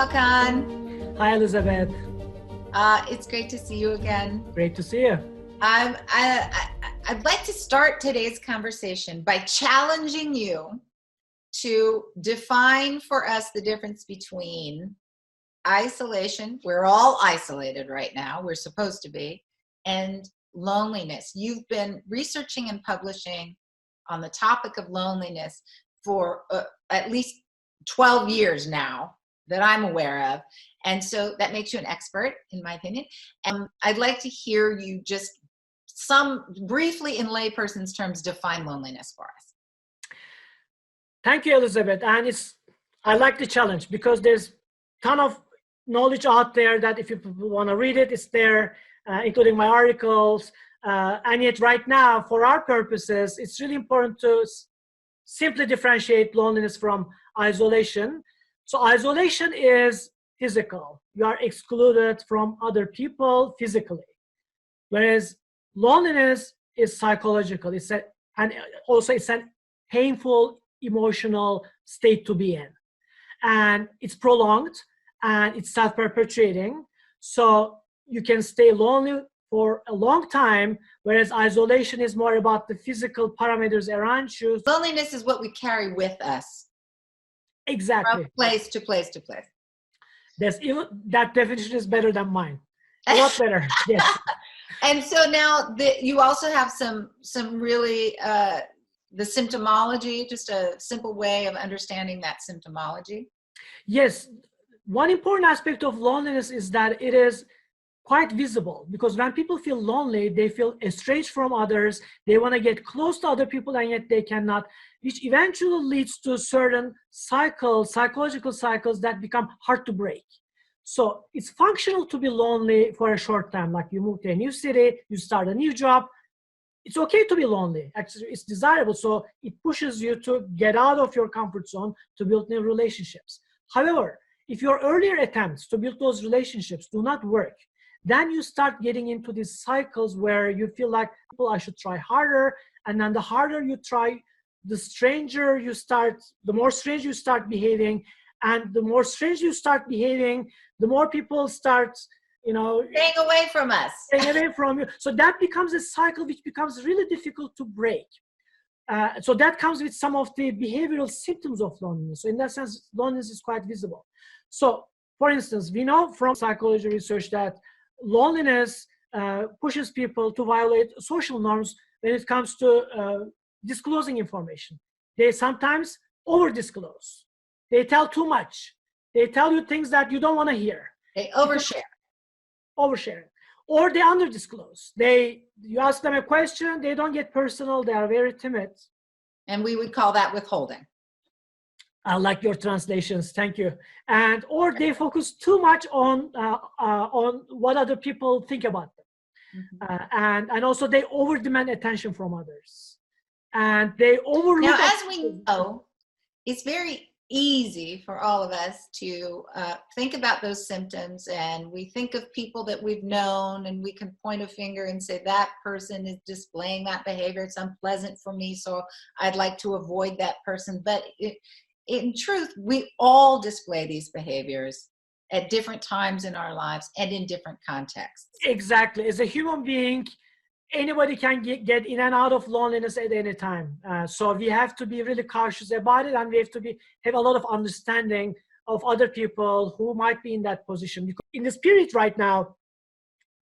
Hakan. Hi, Elisabeth. It's great to see you again. Great to see you. I'd like to start today's conversation by challenging you to define for us the difference between isolation, we're all isolated right now, we're supposed to be, and loneliness. You've been researching and publishing on the topic of loneliness for at least 12 years now that I'm aware of. And so that makes you an expert, in my opinion. And I'd like to hear you just briefly in layperson's terms, define loneliness for us. Thank you, Elisabeth. And I like the challenge because there's a ton of knowledge out there that if you want to read it, it's there, including my articles. And yet right now, for our purposes, it's really important to simply differentiate loneliness from isolation. So isolation is physical. You are excluded from other people physically. Whereas loneliness is psychological. And also it's a painful emotional state to be in. And it's prolonged and it's self-perpetuating. So you can stay lonely for a long time, whereas isolation is more about the physical parameters around you. Loneliness is what we carry with us. Exactly. From place to place to place. That definition is better than mine. A lot better. Yes. And so now you also have some really the symptomology, just a simple way of understanding that symptomology. Yes. One important aspect of loneliness is that it is quite visible, because when people feel lonely, they feel estranged from others. They want to get close to other people and yet they cannot, which eventually leads to certain cycles, psychological cycles that become hard to break. So it's functional to be lonely for a short time, like you move to a new city, you start a new job. It's okay to be lonely. Actually, it's desirable. So it pushes you to get out of your comfort zone to build new relationships. However, if your earlier attempts to build those relationships do not work, then you start getting into these cycles where you feel like, well, I should try harder. And then the harder you try, the more strange you start behaving. And the more strange you start behaving, the more people start, staying away from us. Staying away from you. So that becomes a cycle which becomes really difficult to break. So that comes with some of the behavioral symptoms of loneliness. So in that sense, loneliness is quite visible. So for instance, we know from psychology research that loneliness pushes people to violate social norms when it comes to disclosing information. They sometimes over-disclose. They tell too much. They tell you things that you don't want to hear. They overshare. Or they under-disclose. You ask them a question, they don't get personal, they are very timid. And we would call that withholding. I like your translations, thank you. Or they focus too much on what other people think about them. Mm-hmm. And also they over-demand attention from others. And they overlook. Now, as we know, it's very easy for all of us to think about those symptoms, and we think of people that we've known and we can point a finger and say that person is displaying that behavior. It's unpleasant for me, so I'd like to avoid that person. But in truth, we all display these behaviors at different times in our lives and in different contexts. Exactly. As a human being, anybody can get in and out of loneliness at any time. So we have to be really cautious about it, and we have to have a lot of understanding of other people who might be in that position. Because in this period right now,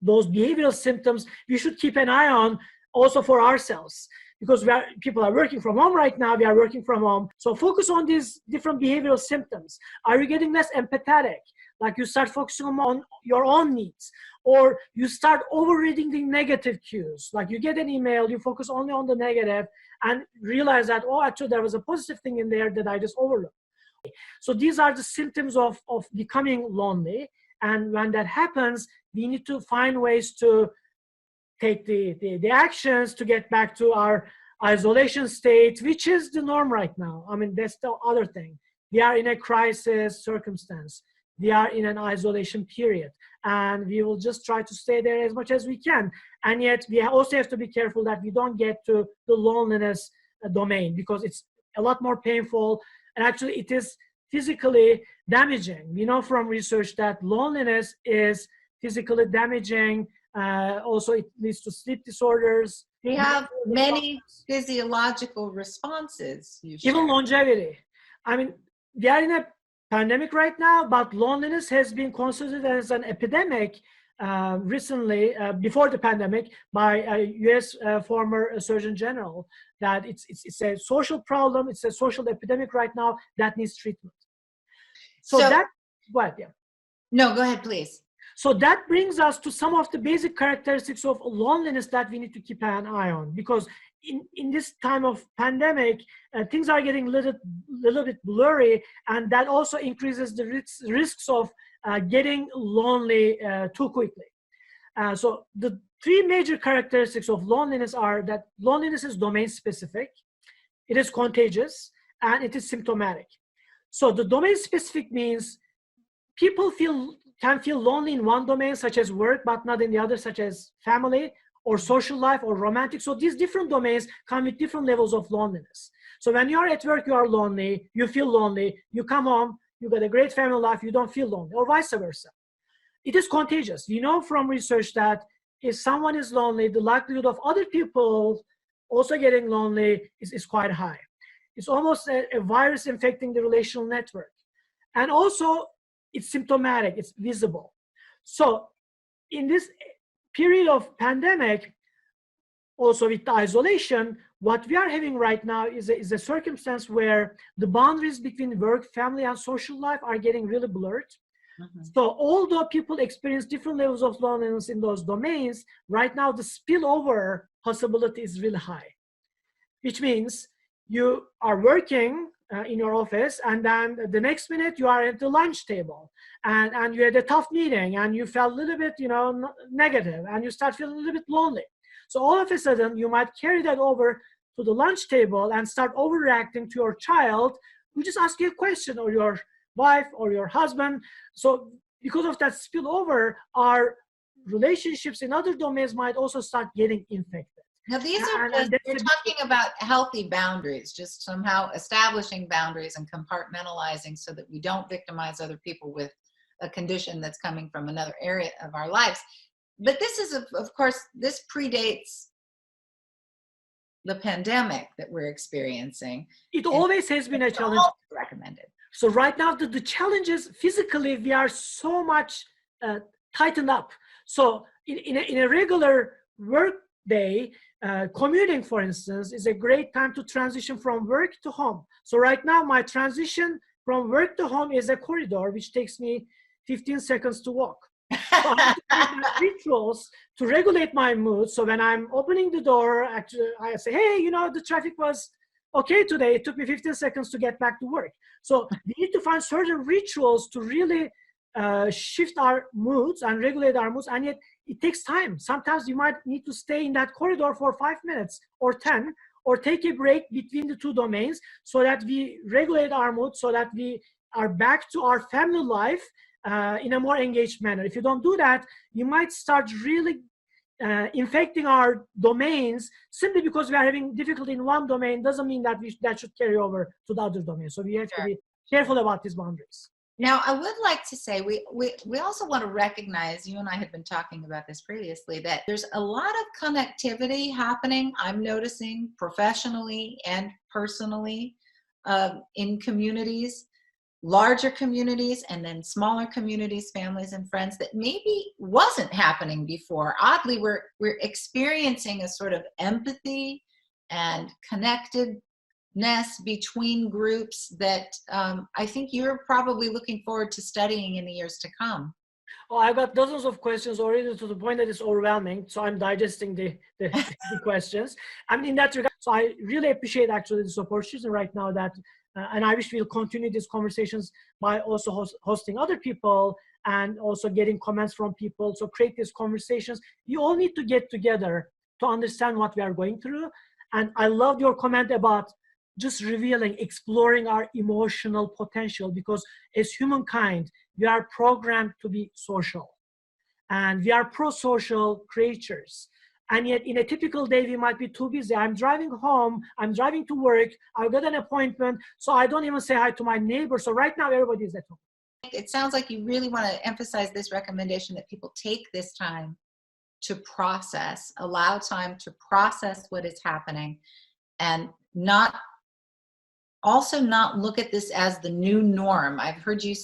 those behavioral symptoms, we should keep an eye on also for ourselves. Because people are working from home right now, we are working from home. So focus on these different behavioral symptoms. Are you getting less empathetic? Like you start focusing on your own needs, or you start overreading the negative cues. Like you get an email, you focus only on the negative and realize that, oh, actually there was a positive thing in there that I just overlooked. So these are the symptoms of becoming lonely. And when that happens, we need to find ways to take the actions to get back to our isolation state, which is the norm right now. I mean, that's the other thing. We are in a crisis circumstance. We are in an isolation period, and we will just try to stay there as much as we can. And yet we also have to be careful that we don't get to the loneliness domain, because it's a lot more painful. And actually it is physically damaging. We know from research that loneliness is physically damaging. Also, it leads to sleep disorders. We have many physiological responses. Even longevity. I mean, we are in a pandemic right now, but loneliness has been considered as an epidemic recently, before the pandemic, by a U.S. Former Surgeon General, that it's a social problem, it's a social epidemic right now that needs treatment. So that, what? Yeah. No, go ahead, please. So that brings us to some of the basic characteristics of loneliness that we need to keep an eye on, because in this time of pandemic, things are getting a little bit blurry, and that also increases the risks of getting lonely too quickly. So the three major characteristics of loneliness are that loneliness is domain specific, it is contagious, and it is symptomatic. So the domain specific means people can feel lonely in one domain, such as work, but not in the other, such as family or social life or romantic. So these different domains come with different levels of loneliness. So when you're at work, you are lonely, you feel lonely, you come home, you got a great family life, you don't feel lonely, or vice versa. It is contagious. We know from research that if someone is lonely, the likelihood of other people also getting lonely is quite high. It's almost a virus infecting the relational network. And also, it's symptomatic, it's visible. So in this period of pandemic, also with the isolation, what we are having right now is a circumstance where the boundaries between work, family, and social life are getting really blurred. Mm-hmm. So although people experience different levels of loneliness in those domains, right now the spillover possibility is really high, which means you are working in your office, and then the next minute you are at the lunch table, and you had a tough meeting, and you felt a little bit, negative, and you start feeling a little bit lonely. So all of a sudden, you might carry that over to the lunch table and start overreacting to your child, who just asks you a question, or your wife, or your husband. So because of that spillover, our relationships in other domains might also start getting infected. Now, these are you're talking about healthy boundaries, just somehow establishing boundaries and compartmentalizing so that we don't victimize other people with a condition that's coming from another area of our lives. But this is, of course, this predates the pandemic that we're experiencing. It always has been a challenge. Recommended. So right now, the challenge is physically, we are so much tightened up. So in a regular work day, commuting, for instance, is a great time to transition from work to home. So right now, my transition from work to home is a corridor, which takes me 15 seconds to walk. So I have to do rituals to regulate my mood. So when I'm opening the door, actually, I say, hey, the traffic was okay today. It took me 15 seconds to get back to work. So we need to find certain rituals to really shift our moods and regulate our moods, and yet it takes time. Sometimes you might need to stay in that corridor for 5 minutes or 10, or take a break between the two domains so that we regulate our mood, so that we are back to our family life in a more engaged manner. If you don't do that, you might start really infecting our domains. Simply because we are having difficulty in one domain doesn't mean that that should carry over to the other domain. So we have to be careful about these boundaries. Now, I would like to say we also want to recognize, you and I had been talking about this previously, that there's a lot of connectivity happening, I'm noticing, professionally and personally, in communities, larger communities, and then smaller communities, families and friends, that maybe wasn't happening before. Oddly, we're experiencing a sort of empathy and connectedness between groups that I think you're probably looking forward to studying in the years to come. Oh, I've got dozens of questions already, to the point that it's overwhelming. So I'm digesting the questions. I mean, in that regard, so I really appreciate actually this opportunity right now, that, and I wish we'll continue these conversations by also hosting other people and also getting comments from people. So create these conversations. You all need to get together to understand what we are going through. And I loved your comment about just revealing, exploring our emotional potential, because as humankind, we are programmed to be social, and we are pro-social creatures. And yet in a typical day, we might be too busy. I'm driving home, I'm driving to work, I've got an appointment, so I don't even say hi to my neighbor. So right now, everybody is at home. It sounds like you really want to emphasize this recommendation that people take this time to process, allow time to process what is happening, and not look at this as the new norm. I've heard you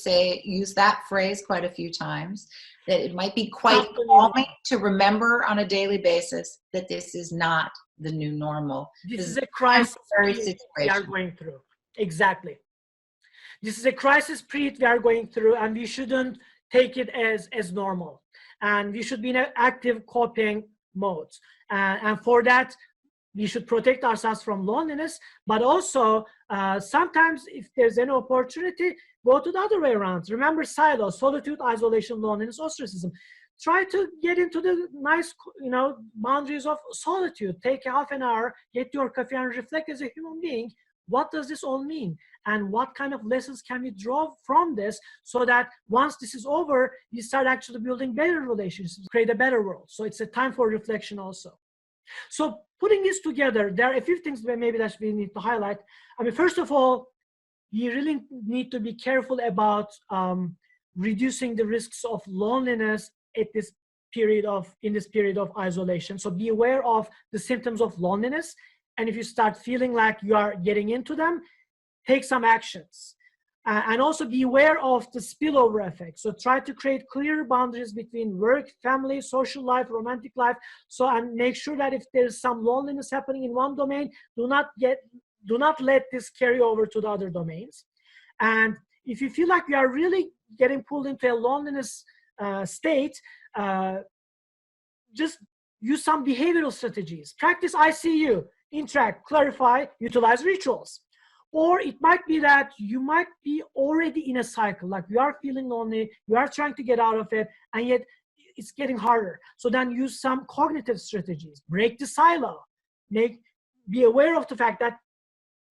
use that phrase quite a few times, that it might be quite calming to remember on a daily basis that this is not the new normal. This is a crisis we are going through. Exactly. This is a crisis period we are going through, and we shouldn't take it as normal. And we should be in an active coping mode. And for that, we should protect ourselves from loneliness, but also sometimes if there's any opportunity, go to the other way around. Remember silos: solitude, isolation, loneliness, ostracism. Try to get into the nice, boundaries of solitude. Take half an hour, get your coffee, and reflect as a human being. What does this all mean? And what kind of lessons can we draw from this, so that once this is over, we start actually building better relationships, create a better world. So it's a time for reflection also. So putting this together, there are a few things maybe that we need to highlight. I mean, first of all, you really need to be careful about reducing the risks of loneliness in this period of isolation. So be aware of the symptoms of loneliness. And if you start feeling like you are getting into them, take some actions. And also be aware of the spillover effect. So try to create clear boundaries between work, family, social life, romantic life. So, and make sure that if there's some loneliness happening in one domain, do not let this carry over to the other domains. And if you feel like you are really getting pulled into a loneliness state, just use some behavioral strategies. Practice ICU, interact, clarify, utilize rituals. Or it might be that you might be already in a cycle, like you are feeling lonely, you are trying to get out of it, and yet it's getting harder. So then use some cognitive strategies, break the silo, be aware of the fact that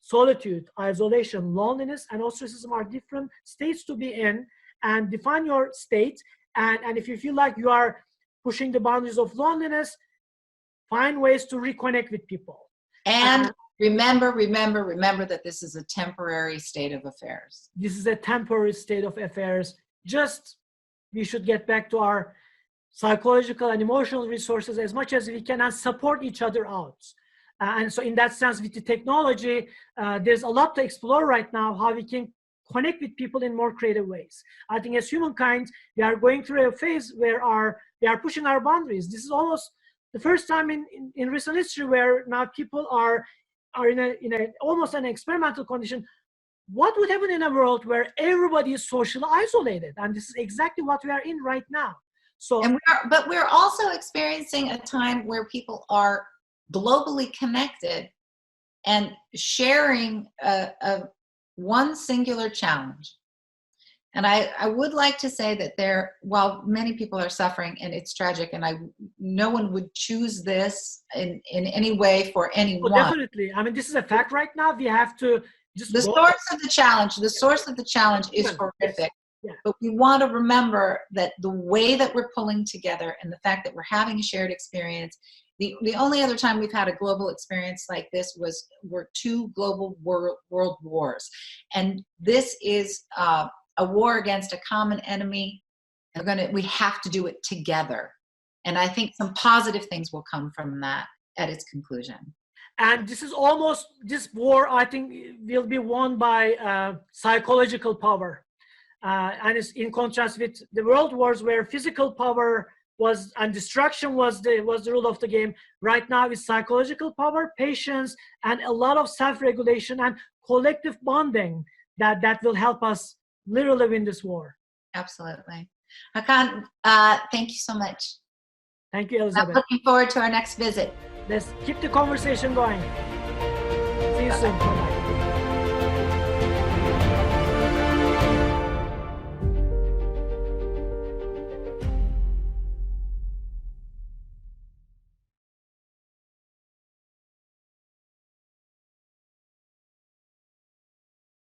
solitude, isolation, loneliness, and ostracism are different states to be in, and define your state. And if you feel like you are pushing the boundaries of loneliness, find ways to reconnect with people. And remember that this is a temporary state of affairs. This is a temporary state of affairs. Just, we should get back to our psychological and emotional resources as much as we can and support each other out. And so in that sense, with the technology, there's a lot to explore right now, how we can connect with people in more creative ways. I think as humankind, we are going through a phase where we are pushing our boundaries. This is almost the first time in recent history where now people are in a almost an experimental condition. What would happen in a world where everybody is socially isolated? And this is exactly what we are in right now. So, but we're also experiencing a time where people are globally connected and sharing one singular challenge. And I would like to say that while many people are suffering and it's tragic, and no one would choose this in any way for anyone. Oh, definitely. I mean, this is a fact right now. We have to just the source of the challenge is horrific. Yeah. But we want to remember that the way that we're pulling together and the fact that we're having a shared experience, the only other time we've had a global experience like this were two global world wars. And this is a war against a common enemy. We have to do it together. And I think some positive things will come from that at its conclusion. And this war, I think, will be won by psychological power. And it's in contrast with the world wars where physical power and destruction was the rule of the game. Right now it's psychological power, patience, and a lot of self-regulation and collective bonding that will help us literally win this war. Absolutely. Hakan, thank you so much. Thank you, Elisabeth. I'm looking forward to our next visit. Let's keep the conversation going. See you soon. Bye-bye.